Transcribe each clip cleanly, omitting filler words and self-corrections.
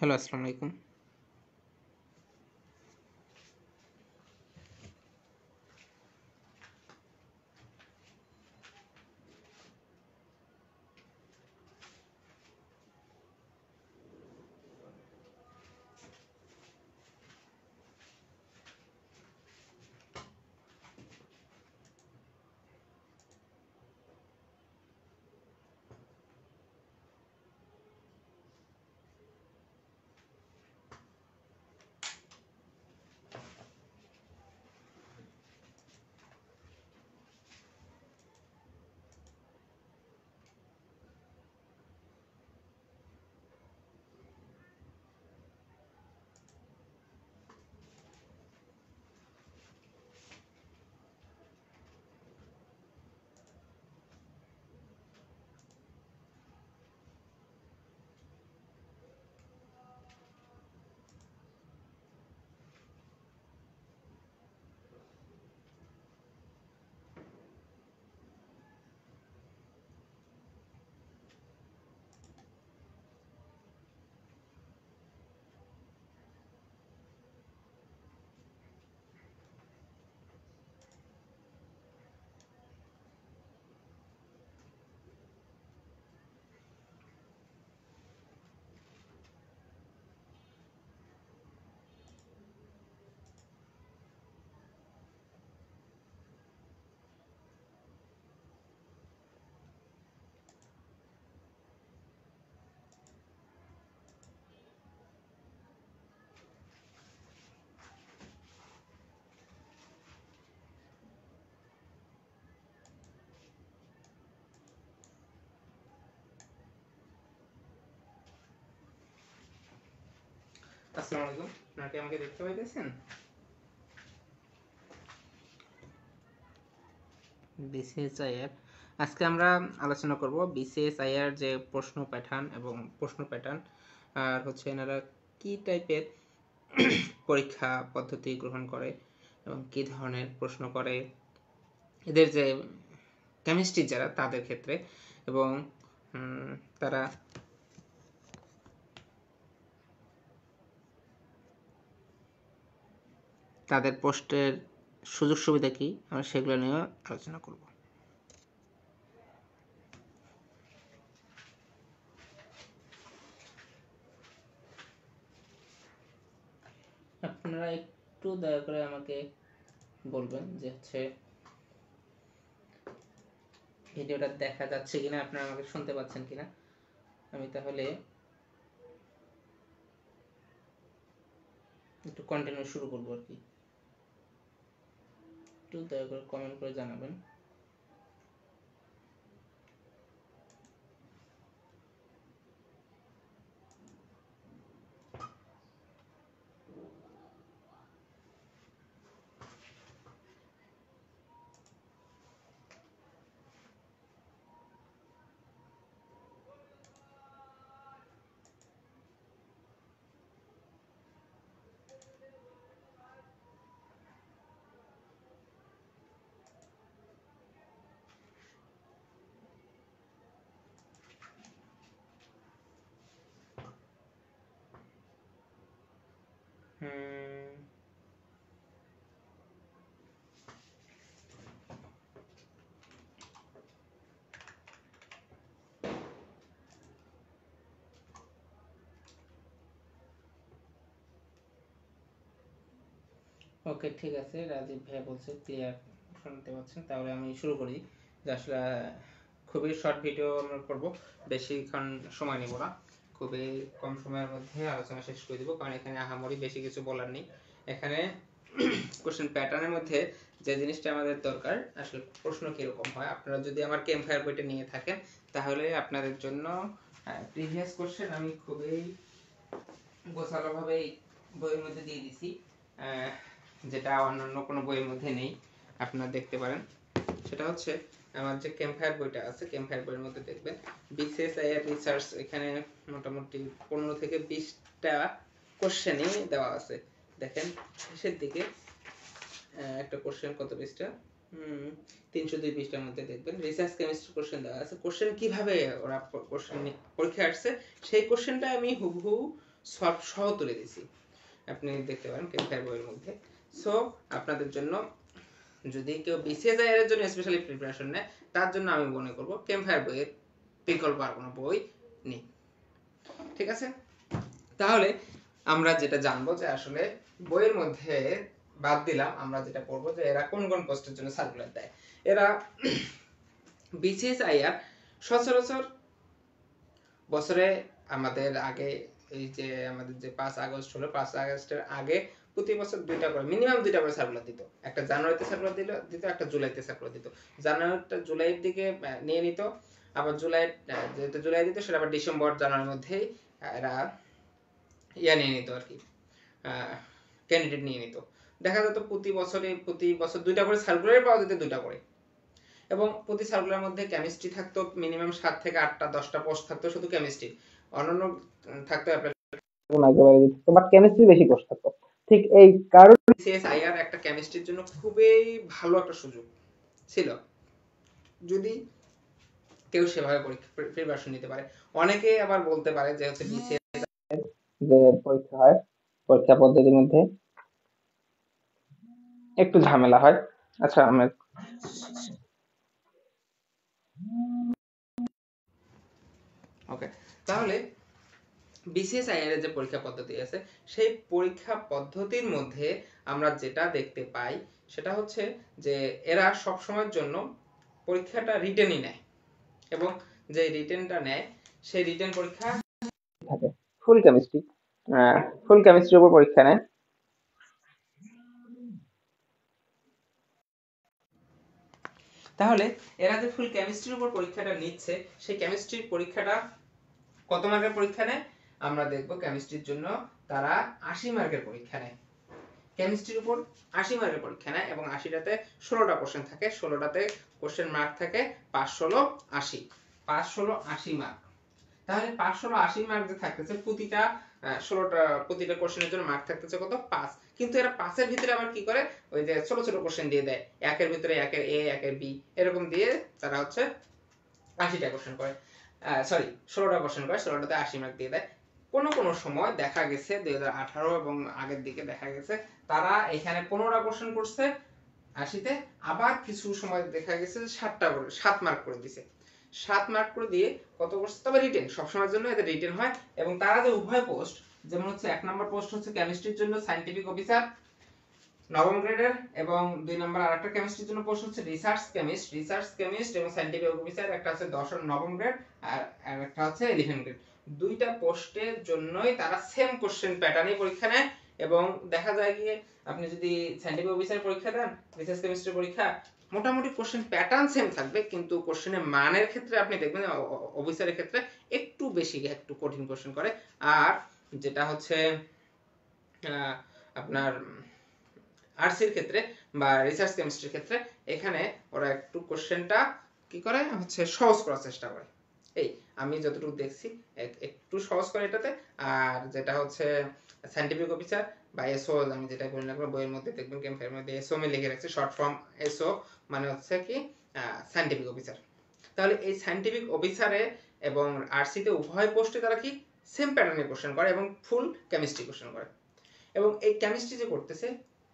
Hello, আসসালামু আলাইকুম। আসসালামু আলাইকুম। আপনারা কি আমাকে দেখতে পাইতেছেন? বিসিএসআইআর আজকে আমরা আলোচনা করব বিসিএসআইআর যে প্রশ্ন প্যাটার্ন এবং প্রশ্ন প্যাটার্ন আর হচ্ছে এনারা কি টাইপের পরীক্ষা পদ্ধতি গ্রহণ করে এবং কি ধরনের প্রশ্ন করে এদের যে কেমিস্ট্রি যারা তাদের ক্ষেত্রে এবং তারা তাদের পোস্টের সুযোগ সুবিধা কি আমরা সেগুলো নিয়ে আলোচনা করব। আপনারা একটু দয়া করে আমাকে বলবেন যে হচ্ছে ভিডিওটা দেখা যাচ্ছে কিনা, আপনারা আমাকে শুনতে পাচ্ছেন কিনা। আমি তাহলে একটু কন্টিনিউ শুরু করবো আর কি। একটু দয়া করে কমেন্ট করে জানাবেন। ওকে, ঠিক আছে। রাজীব ভাই বলছে ক্লিয়ার শুনতে পাচ্ছেন, তাহলে আমি শুরু করি। যে আসলে খুবই শর্ট ভিডিও আমরা করব, বেশিক্ষণ সময় নেব না, খুবই কম সময়ের মধ্যে আলোচনা শেষ করে দেবো, কারণ এখানে আহামরি বেশি কিছু বলার নেই। এখানে কোশ্চেন প্যাটার্নের মধ্যে যে জিনিসটা আমাদের দরকার, আসলে প্রশ্ন কীরকম হয়, আপনারা যদি আমার ক্যাম্পফায়ার বইটা নিয়ে থাকেন তাহলে আপনাদের জন্য প্রিভিয়াস কোশ্চেন আমি খুবই গোছালোভাবে বইয়ের মধ্যে দিয়ে দিছি, যেটা অন্যান্য কোনো বইয়ের মধ্যে নেই, আপনারা দেখতে পারেন। সেটা হচ্ছে আমার যে ক্যাম্পফায়ার বইটা আছে, ক্যাম্পফায়ার বইয়ের মধ্যে দেখবেন বিসিএসআইআর রিসার্চ, এখানে মোটামুটি 15 থেকে 20টা কোশ্চেনই দেওয়া আছে। দেখেন শেষের দিকে একটা কোশ্চেন কত পৃষ্ঠা, 302 পৃষ্ঠার মধ্যে দেখবেন রিসার্চ কেমিস্ট্রি কোশ্চেন দেওয়া আছে। কোশ্চেন কিভাবে ওরা কোশ্চেন পরীক্ষা আসছে সেই কোশ্চেনটা আমি হুবহু সলভ সহ তুলে দিয়েছি, আপনি দেখতে পারেন ক্যাম্পফায়ার বইয়ের মধ্যে। সো আপনাদের জন্য যদি কেউ বিসিএসআই এর জন্য স্পেশালি প্রিপারেশন নেয়, তার জন্য আমি মনে করব ক্যাম্পফায়ার বইয়ের বিকল্প আর কোনো বই নেই। ঠিক আছে, তাহলে আমরা যেটা জানবো যে আসলে বইয়ের মধ্যে বাদ দিলাম, আমরা যেটা করব যে এরা কোন কোন পোস্টের জন্য সার্কুলার দেয়। এরা বিসিএসআইআর সচরাচর বছরে আমাদের আগে এই যে আমাদের যে 5 আগস্ট হলো, 5 আগস্টের আগে প্রতি বছর দুইটা করে মিনিমাম দুইটা করে সার্কুলার দিত। একটা জানুয়ারিতে সার্কুলার দিত, একটা জুলাইতে সার্কুলার দিত। জানুয়ারিটা জুলাইয়ের দিকে নিয়ে নিত, আবার জুলাই যেটা জুলাই দিত সেটা আবার ডিসেম্বর জানুয়ারির মধ্যেই এরা নিয়ে নিত আর কি, ক্যান্ডিডেট নিয়ে নিত। দেখা যেত প্রতি বছর দুইটা করে সার্কুলার পাওয়া যেত, দুইটা করে। এবং প্রতি সার্কুলার মধ্যে কেমিস্ট্রি থাকতো মিনিমাম 7 থেকে 8টা 10টা পোস্ট থাকতো শুধু কেমিস্ট্রি, অন্যান্য থাকতো বাট কেমিস্ট্রি বেশি পোস্ট থাকতো। ঠিক এই কারণে সিএসআইআর একটা কেমিস্ট্রির জন্য খুবই ভালো একটা সুযোগ ছিল যদি কেউ সেভাবে প্রিপারেশন নিতে পারে। অনেকে আবার বলতে পারে যে হচ্ছে বিসিএস যে পরীক্ষা হয়, পরীক্ষা পদ্ধতির মধ্যে একটু ঝামেলা হয়। আচ্ছা, আমি ওকে, তাহলে বিসিএসআইআর এর যে পরীক্ষা পদ্ধতি আছে, সেই পরীক্ষা পদ্ধতির মধ্যে আমরা যেটা দেখতে পাই সেটা হচ্ছে যে এরা সব সময়ের জন্য পরীক্ষাটা রিটেনই নেয়, এবং যে রিটেনটা নেয় সেই রিটেন পরীক্ষা থাকে ফুল কেমিস্ট্রির উপর পরীক্ষা নেয়। তাহলে এরা যে ফুল কেমিস্ট্রির উপর পরীক্ষাটা নিচ্ছে, সেই কেমিস্ট্রির পরীক্ষাটা কত মার্কের পরীক্ষা নেয় আমরা দেখব। কেমিস্ট্রির জন্য তারা 80 মার্কের পরীক্ষা নেয়, কেমিস্ট্রির উপর 80 মার্কের পরীক্ষা নেয়, এবং 80টাতে 16টা কোশ্চেন থাকে, 16টাতে কোশ্চেন মার্ক থাকে 5 16 80, 5 16 80 মার্ক। তাহলে 5 16 80 মার্ক যে থাকতেছে প্রতিটা 16টা প্রতিটা কোশ্চেনের জন্য মার্ক থাকতেছে কত 5। কিন্তু এরা 5 এর ভিতরে আবার কি করে, ওই যে ছোট ছোট কোশ্চেন দিয়ে দেয়, একের ভিতরে একের এ একের বি এরকম দিয়ে তারা হচ্ছে 80টা কোশ্চেন করে, সরি 16টা কোশ্চেন করে, 16টাতে 80 মার্ক দিয়ে দেয়। কোন কোন সময় দেখা গেছে 2018 এবং আগের দিকে দেখা গেছে তারা এখানে 15টা কোশ্চেন করছে 80তে, আবার কিছু সময় দেখা গেছে 7টা করে 7 মার্ক করে দিয়েছে, 7 মার্ক করে দিয়ে কত করছে, তবে রিটেন সবসময়ের জন্য এদের রিটেন হয়। এবং তারা যে উভয় পোস্ট, যেমন হচ্ছে 1 নম্বর পোস্ট হচ্ছে কেমিস্ট্রির জন্য সায়েন্টিফিক অফিসার নবম গ্রেডের, এবং 2 নম্বর আরেকটা কেমিস্ট্রির জন্য পোস্ট হচ্ছে রিসার্চ কেমিস্ট এবং সায়েন্টিফিক অফিসার, একটা আছে 10 নবম গ্রেড আর একটা হচ্ছে 11 গ্রেড। দুইটা পোস্টের জন্যই তারা সেম কোশ্চেন প্যাটার্নে পরীক্ষা নেয়। এবং দেখা যায় কি আপনি যদি সায়েন্টিফিক অফিসার পরীক্ষা দেন, রিসার্চ কেমিস্ট্রি পরীক্ষা, মোটামুটি কোশ্চেন প্যাটার্ন সেম থাকবে, কিন্তু কোশ্চেনের মানের ক্ষেত্রে আপনি দেখবেন অফিসারের ক্ষেত্রে একটু বেশি একটু কঠিন কোশ্চেন করে। আর যেটা হচ্ছে আপনার আরসির ক্ষেত্রে বা রিসার্চ কেমিস্ট্রির ক্ষেত্রে এখানে ওরা একটু কোশ্চেনটা কি করে হচ্ছে সহজ করার চেষ্টা করে। এই আমি যতটুকু দেখছি একটু সহজ করে এটাতে। আর যেটা হচ্ছে সায়েন্টিফিক অফিসার বা এসও, আমি যেটা বলি না বইয়ের মধ্যে দেখবেন ক্যাম্পের মধ্যে এসও আমি লিখে রাখছি, শর্ট ফর্ম এসও, মানে হচ্ছে কি সায়েন্টিফিক অফিসার। তাহলে এই সায়েন্টিফিক অফিসারে এবং আরসিতে উভয় পোস্টে তারা কি সেম প্যাটার্নে কোশ্চেন করে এবং ফুল কেমিস্ট্রি কোশ্চেন করে। এবং এই কেমিস্ট্রি যে করতেছে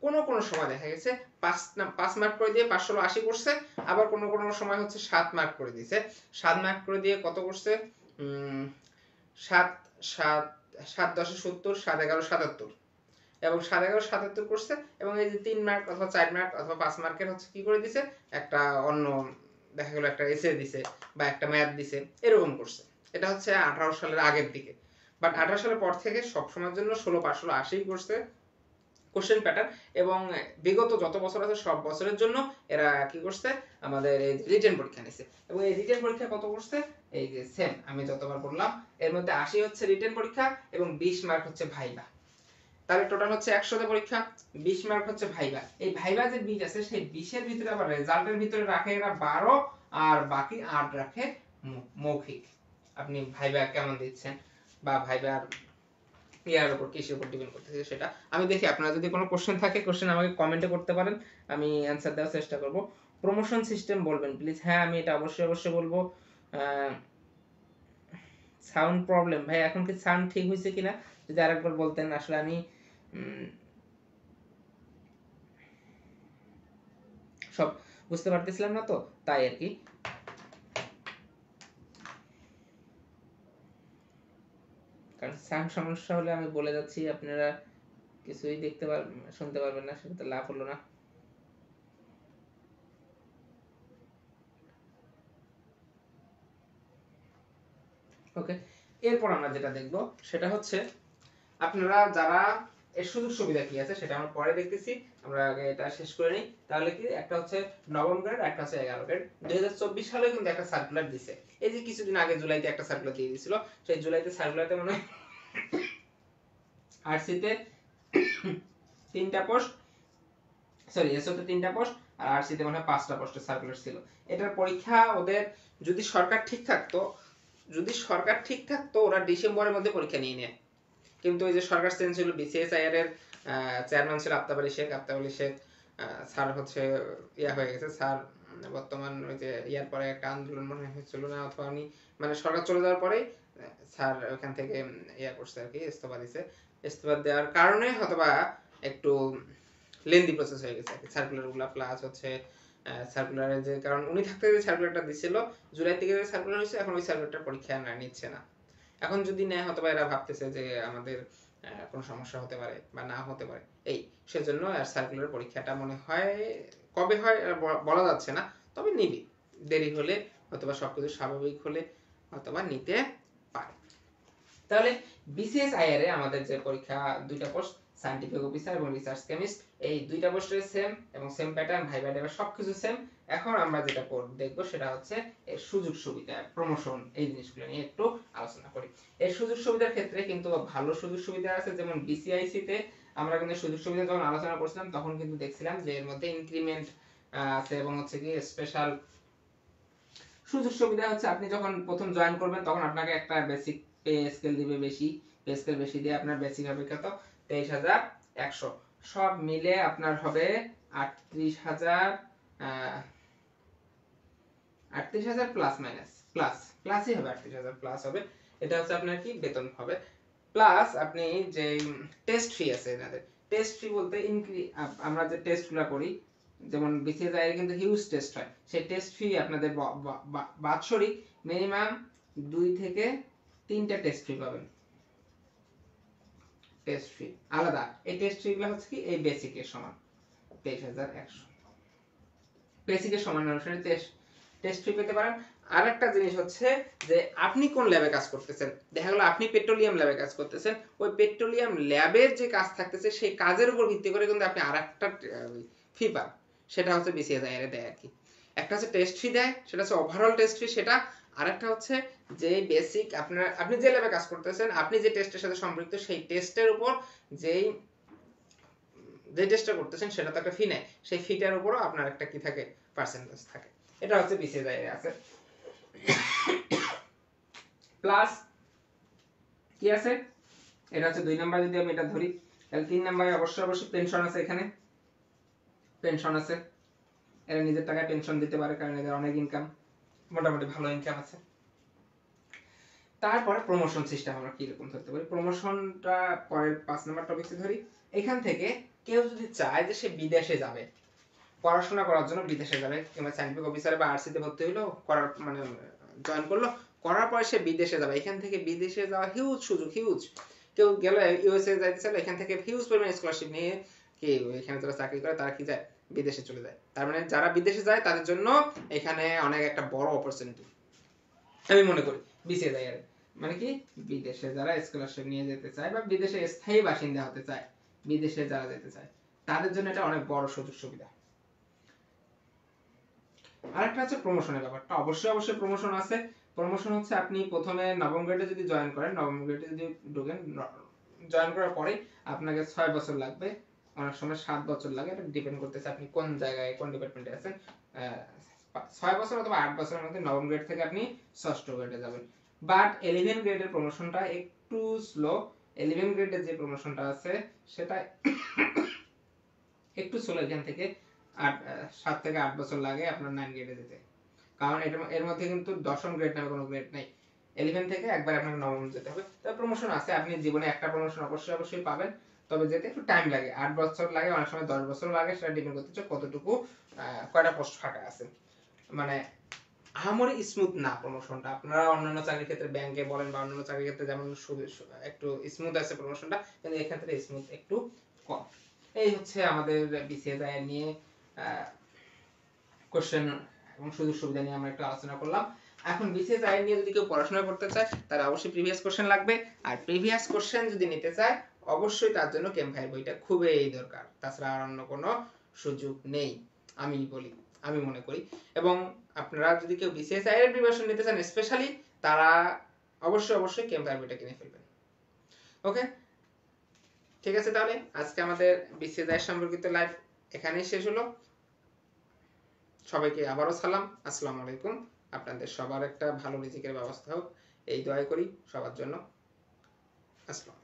কোনো কোনো সময় দেখা গেছে 5 মার্ক করে দিয়ে 5 16 80 করছে, আবার কোনো কোনো সময় হচ্ছে 7 মার্ক করে দিয়েছে, 7 মার্ক করে দিয়ে কত করছে 7 7 7 10 70, 7 11 77, এবং 7 11 77 করছে। এবং এই যে 3 মার্ক অথবা 4 মার্ক অথবা 5 মার্কের হচ্ছে কি করে দিছে, একটা অন্য দেখা গেল একটা এসে দিছে বা একটা ম্যাথ দিছে, এরকম করছে। এটা হচ্ছে 18 সালের আগের দিকে। বাট 18 সালের পর থেকে সব সময়ের জন্য 16 5 16 80 করছে কোশ্চেন প্যাটার্ন। এবং বিগত যত বছর আছে সব বছরের জন্য এরা কি করছে, আমাদের এই রিটেন পরীক্ষা নিছে। এবং এই রিটেন পরীক্ষা কত করছে, এই যে সেম আমি যতবার বললাম, এর মধ্যে 80 হচ্ছে রিটেন পরীক্ষা এবং 20 মার্ক হচ্ছে ভাইভা। তাহলে টোটাল হচ্ছে 100 পরীক্ষা, 20 মার্ক হচ্ছে ভাইভা। এই ভাইভা যে 20 আছে সেই 20 এর ভিতরে আবার রেজাল্টের ভিতরে রাখে এরা 12, আর বাকি 8 রাখে মৌখিক। আপনি ভাইভা কেমন দিচ্ছেন বা ভাইবার ইয়ার উপর কিসের উপর ডিপেন্ড করতেছে সেটা আমি দেখি। আপনারা যদি কোনো কোশ্চেন থাকে কোশ্চেন আমাকে কমেন্টে করতে পারেন, আমি অ্যানসার দেওয়ার চেষ্টা করব। প্রমোশন সিস্টেম বলবেন প্লিজ। হ্যাঁ, আমি এটা অবশ্যই বলবো। সাউন্ড প্রবলেম ভাই, এখন কি সাউন্ড ঠিক হয়েছে কিনা যদি আরেকবার বলতেন, আসলে আমি সব বুঝতে পারতেছিলাম না, তো তাই আর কি। কারণ সাউন্ড সমস্যা হলে আমি বলে যাচ্ছি, আপনারা কিছুই দেখতে পারবেন, শুনতে পারবেন না, সেটা তো লাভ হলো না। ওকে, এরপর আমরা যেটা দেখব সেটা হচ্ছে আপনারা যারা এর সুযোগ সুবিধা কি আছে সেটা আমরা পরে দেখতেছি, আমরা আগে এটা শেষ করে নিই। তাহলে কি, একটা হচ্ছে নবম গ্রেড, একটা হচ্ছে 11 গ্রেড। 2024 সালে কিন্তু একটা সার্কুলার দিছে, এই যে কিছুদিন আগে জুলাইতে একটা সার্কুলার দিয়ে দিছিল। সেই জুলাইতে সার্কুলারতে মনে হয় আরসিতে 3টা পোস্ট, সরি এসওতে 3টা পোস্ট, আর আরসিতে মনে হয় 5টা পোস্টের সার্কুলার ছিল। এটার পরীক্ষা ওদের যদি সরকার ঠিক থাকতো ওরা ডিসেম্বরের মধ্যে পরীক্ষা নিয়ে নেয়। কিন্তু ওই যে সরকার চেঞ্জ হলো, বিসিএসআইআর এর চেয়ারম্যান ছিল আফতাব আলী শেখ স্যার হচ্ছে ইয়া হয়ে গেছে স্যার, বর্তমান ওই যে ইয়ার পরে একটা আন্দোলন মনে হয়েছিল না, অথবা উনি মানে সরকার চলে যাওয়ার পরেই স্যার ওখান থেকে ইয়া করছে আর কি, ইস্তফা দিছে। ইস্তফা দেওয়ার কারণে হয়তোবা একটু লেন্দি প্রসেস হয়ে গেছে আর কি সার্কুলার গুলা, প্লাস হচ্ছে সার্কুলারের যে, কারণ উনি থাকতে যে সার্কুলারটা দিছিল জুলাই থেকে যে সার্কুলার হয়েছে, এখন ওই সার্কুলারটার পরীক্ষা নিচ্ছে না। এখন যদি নেয় হয়তোবা এরা ভাবতেছে যে আমাদের কোনো সমস্যা হতে পারে বা না হতে পারে, এই সেজন্য আর সার্কুলার পরীক্ষাটা মনে হয় কবে হয় বলা যাচ্ছে না, তবে নিবি, দেরি হলে অথবা সবকিছু স্বাভাবিক হলে অথবা নিতে পারে। তাহলে বিসিএসআইআর এ আমাদের যে পরীক্ষা, দুইটা পোস্ট, সায়েন্টিফিক অফিসার এবং রিসার্চ কেমিস্ট, এই দুইটা পোস্টের সেম এবং সেম প্যাটার্ন, ভাইবা টাইবা সবকিছু সেম। এখন আমরা যেটা দেখবো সেটা হচ্ছে এর সুযোগ সুবিধা, প্রমোশন, এই জিনিসগুলো নিয়ে একটু আলোচনা করি। এর সুযোগ সুবিধার ক্ষেত্রে কিন্তু ভালো সুযোগ সুবিধা আছে, যেমন বিসিআইসি তে আমরা কিন্তু সুযোগ সুবিধা যখন আলোচনা করছিলাম তখন কিন্তু দেখছিলাম যে এর মধ্যে ইনক্রিমেন্ট আছে এবং হচ্ছে কি স্পেশাল সুযোগ সুবিধা হচ্ছে আপনি যখন প্রথম জয়েন করবেন তখন আপনাকে একটা বেসিক পে স্কেল দিবে, পে স্কেল বেশি দিয়ে আপনার বেসিক হবে কত 23,100, সব মিলে আপনার হবে 38,000 প্লাস মাইনাস প্লাসই হবে, 38,000 প্লাস হবে। এটা হচ্ছে আপনার কি বেতন হবে, প্লাস আপনি যে টেস্ট ফি আছে এনাদের, টেস্ট ফি বলতে আমরা যে টেস্টগুলো করি, যেমন বিসিএসআই এর কিন্তু হিউজ টেস্ট হয়, সেই টেস্ট ফি আপনাদের বাৎসরিক মিনিমাম 2 থেকে 3টা টেস্ট ফি পাবেন। টেস্ট ফি আলাদা, এই টেস্ট ফি গুলো হচ্ছে কি এই বেসিকের সমান 23,100, বেসিকের সমান অনুসারে টেস্ট ফি পেতে পারেন। আরেকটা জিনিস হচ্ছে যে আপনি কোন ল্যাবে কাজ করতেছেন, দেখা গেল আপনি পেট্রোলিয়াম ল্যাবে কাজ করতেছেন, ওই পেট্রোলিয়াম ল্যাবের যে কাজ থাকতেছে সেই কাজের উপর ভিত্তি করে কিন্তু আপনি আরেকটা ফি পান, সেটা হচ্ছে বিসিএসআইআর এ দেয় আর কি। একটা হচ্ছে টেস্ট ফি দেয়, সেটা হচ্ছে ওভারঅল টেস্ট ফি, সেটা আরেকটা হচ্ছে যে বেসিক আপনার, আপনি যে ল্যাবে কাজ করতেছেন, আপনি যে টেস্টের সাথে সম্পৃক্ত সেই টেস্টের উপর যে টেস্টটা করতেছেন সেটা তো একটা ফি নেয়, সেই ফিটার উপরও আপনার একটা কি থাকে, পার্সেন্টেজ থাকে। এটা হচ্ছে বিসিএসআই এর আছে। প্লাস কি আছে, এটা হচ্ছে 2 নাম্বার, যদি আমি এটা ধরি তাহলে 3 নাম্বারে অবশ্যই পেনশন আছে, এখানে পেনশন আছে, এরা নিজের টাকায় পেনশন দিতে পারে কারণ এদের অনেক ইনকাম, মোটামুটি ভালো ইনকাম আছে। তারপরে প্রমোশন সিস্টেম আমরা কি রকম ধরতে পারি, প্রমোশনটা পরের 5 নাম্বার টপিকে ধরি। এখান থেকে কেউ যদি চায় যে সে বিদেশে যাবে, পড়াশোনা করার জন্য বিদেশে যাবে, কিংবা সায়েন্টিফিক অফিসারে বা আরসিতে ভর্তি হইলো, করার মানে জয়েন করলো, করার পরে সে বিদেশে যাবে, এখান থেকে বিদেশে যাওয়া হিউজ সুযোগ, হিউজ। কেউ গেল ইউএসএ যাইতে চাইলো, এখান থেকে হিউজ পরিমাণ স্কলারশিপ নিয়ে কি এখানে যারা চাকরি করে তারা কি যায়, বিদেশে চলে যায়। তার মানে যারা বিদেশে যায় তাদের জন্য এখানে অনেক একটা বড় অপরচুনিটি আমি মনে করি বিসিএসআইআর, মানে কি বিদেশে যারা স্কলারশিপ নিয়ে যেতে চায় বা বিদেশে স্থায়ী বাসিন্দা হতে চায়, বিদেশে যারা যেতে চায় তাদের জন্য এটা অনেক বড় সুযোগ সুবিধা। আরেকটা হচ্ছে প্রমোশনের ব্যাপারটা, অবশ্যই প্রমোশন আছে। প্রমোশন হচ্ছে আপনি প্রথমে নবম গ্রেডে যদি জয়েন করেন, নবম গ্রেডে যদি ঢোকেন, জয়েন করার পরে আপনাকে 6 বছর লাগবে, অনেক সময় 7 বছর লাগে, এটা ডিপেন্ড করতেছে আপনি কোন জায়গায় কোন ডিপার্টমেন্টে আছেন। 6 বছর অথবা 8 বছরের মধ্যে নবম গ্রেড থেকে আপনি ষষ্ঠ গ্রেডে যাবেন। বাট 11 গ্রেডের প্রমোশনটা একটু স্লো, 11 গ্রেডের যে প্রমোশনটা আছে সেটা একটু স্লো, এখান থেকে 7 থেকে 8 বছর লাগে আপনার 9 গ্রেডে যেতে, কারণ এর মধ্যে কিন্তু দশম গ্রেড নামে কোনো গ্রেড নেই। 11 থেকে একবার আপনাকে নবম যেতে হবে। তবে প্রমোশন আছে, আপনি জীবনে একটা প্রমোশন অবশ্যই পাবেন, তবে যেতে একটু টাইম লাগে, 8 বছর লাগে, অনেক সময় 10 বছর লাগে, সেটা ডিপেন্ড করতেছে কতটুকু কয়টা পোস্ট ফাঁকা আছে। মানে আহামরি স্মুথ না প্রমোশনটা। আপনারা অন্যান্য চাকরির ক্ষেত্রে ব্যাংকে বলেন বা অন্যান্য চাকরির ক্ষেত্রে যেমন একটু স্মুথ আছে প্রমোশনটা, কিন্তু এক্ষেত্রে স্মুথ একটু কম। এই হচ্ছে আমাদের বিসিএস নিয়ে কোশ্চেন এবং সুযোগ সুবিধা নিয়ে আমরা একটু আলোচনা করলাম। এখন বিসিএস নিয়ে যদি কেউ পড়াশোনা করতে চায় তাহলে অবশ্যই প্রিভিয়াস কোশ্চেন লাগবে, আর প্রিভিয়াস কোশ্চেন যদি নিতে চায় অবশ্যই তার জন্য ক্যাম্পায়ার বইটা খুবই দরকার, তাছাড়া আর অন্য কোনো সুযোগ নেই আমি মনে করি। এবং আপনারা যদি কেউ বিসিএস এর প্রিপারেশন নিতে চান স্পেশালি, তারা অবশ্যই ক্যাম্পায়ার বইটা কিনে ফেলবেন। ওকে, ঠিক আছে, তাহলে আজকে আমাদের বিসিএস সম্পর্কিত লাইভ এখানেই শেষ হলো। সবাইকে আবারও সালাম, আসসালামু আলাইকুম। আপনাদের সবার একটা ভালো রিজিকের ব্যবস্থা হোক এই দোয়াই করি সবার জন্য। আসসালাম।